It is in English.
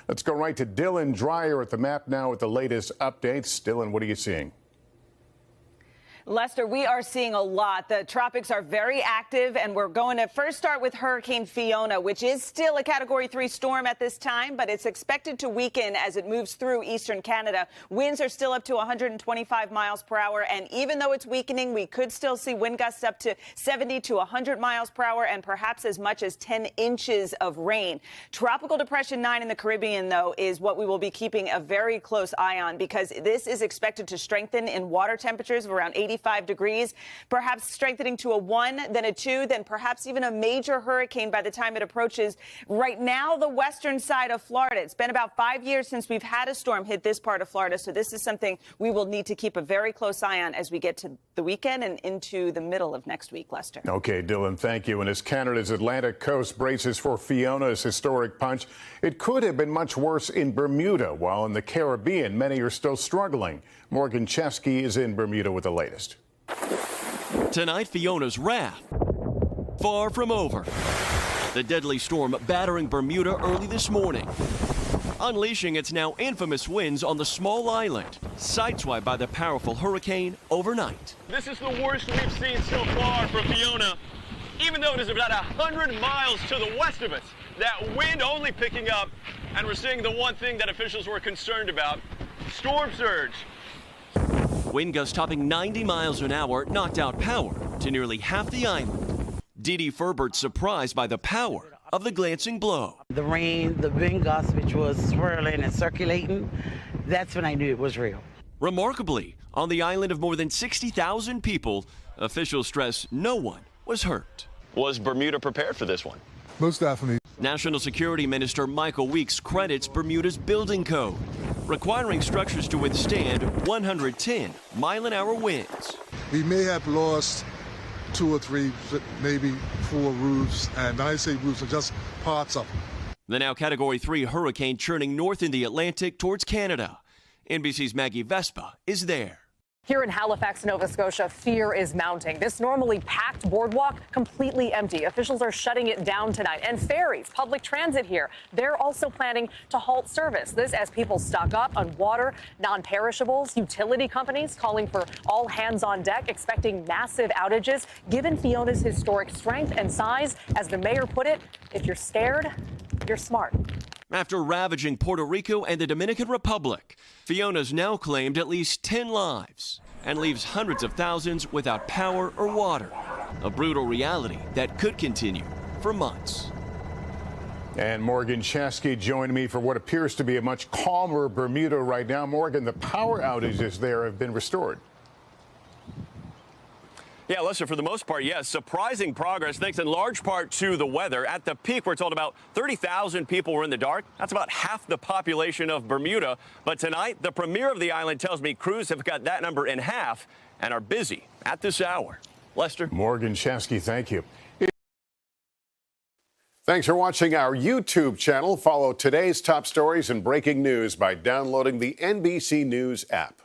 Let's go right to Dylan Dreyer at the map now with the latest updates. Dylan, what are you seeing? Lester, we are seeing a lot. The tropics are very active, and we're going to first start with Hurricane Fiona, which is still a Category 3 storm at this time, but it's expected to weaken as it moves through eastern Canada. Winds are still up to 125 miles per hour, and even though it's weakening, we could still see wind gusts up to 70 to 100 miles per hour and perhaps as much as 10 inches of rain. Tropical Depression 9 in the Caribbean, though, is what we will be keeping a very close eye on because this is expected to strengthen in water temperatures of around 85 degrees, perhaps strengthening to a 1, then a 2, then perhaps even a major hurricane by the time it approaches right now the western side of Florida. It's been about 5 years since we've had a storm hit this part of Florida, so this is something we will need to keep a very close eye on as we get to the weekend and into the middle of next week, Lester. Okay, Dylan, thank you. And as Canada's Atlantic coast braces for Fiona's historic punch, it could have been much worse in Bermuda, while in the Caribbean, many are still struggling. Morgan Chesky is in Bermuda with the latest. Tonight, Fiona's wrath far from over. The deadly storm battering Bermuda early this morning, unleashing its now infamous winds on the small island, sideswiped by the powerful hurricane overnight. This is the worst we've seen so far for Fiona, even though it is about 100 miles to the west of us. That wind only picking up, and we're seeing the one thing that officials were concerned about, storm surge. Wind gusts topping 90 miles an hour knocked out power to nearly half the island. Dee Furbert surprised by the power of the glancing blow. The rain, the wind gusts, which was swirling and circulating, that's when I knew it was real. Remarkably, on the island of more than 60,000 people, officials stress no one was hurt. Was Bermuda prepared for this one? Most definitely. National Security Minister Michael Weeks credits Bermuda's building code, requiring structures to withstand 110-mile-an-hour winds. We may have lost 2 or 3, maybe 4 roofs, and when I say roofs, are just parts of them. The now Category 3 hurricane churning north in the Atlantic towards Canada. NBC's Maggie Vespa is there. Here in Halifax, Nova Scotia, fear is mounting. This normally packed boardwalk completely empty. Officials are shutting it down tonight. And ferries, public transit here, they're also planning to halt service. This as people stock up on water, non-perishables, utility companies calling for all hands on deck, expecting massive outages. Given Fiona's historic strength and size, as the mayor put it, if you're scared, you're smart. After ravaging Puerto Rico and the Dominican Republic, Fiona's now claimed at least 10 lives and leaves hundreds of thousands without power or water. A brutal reality that could continue for months. And Morgan Chesky joined me for what appears to be a much calmer Bermuda right now. Morgan, the power outages there have been restored. Yeah, Lester, for the most part, yes. Surprising progress, thanks in large part to the weather. At the peak, we're told about 30,000 people were in the dark. That's about half the population of Bermuda. But tonight, the premier of the island tells me crews have got that number in half and are busy at this hour. Lester? Morgan Chesky, thank you. Thanks for watching our YouTube channel. Follow today's top stories and breaking news by downloading the NBC News app.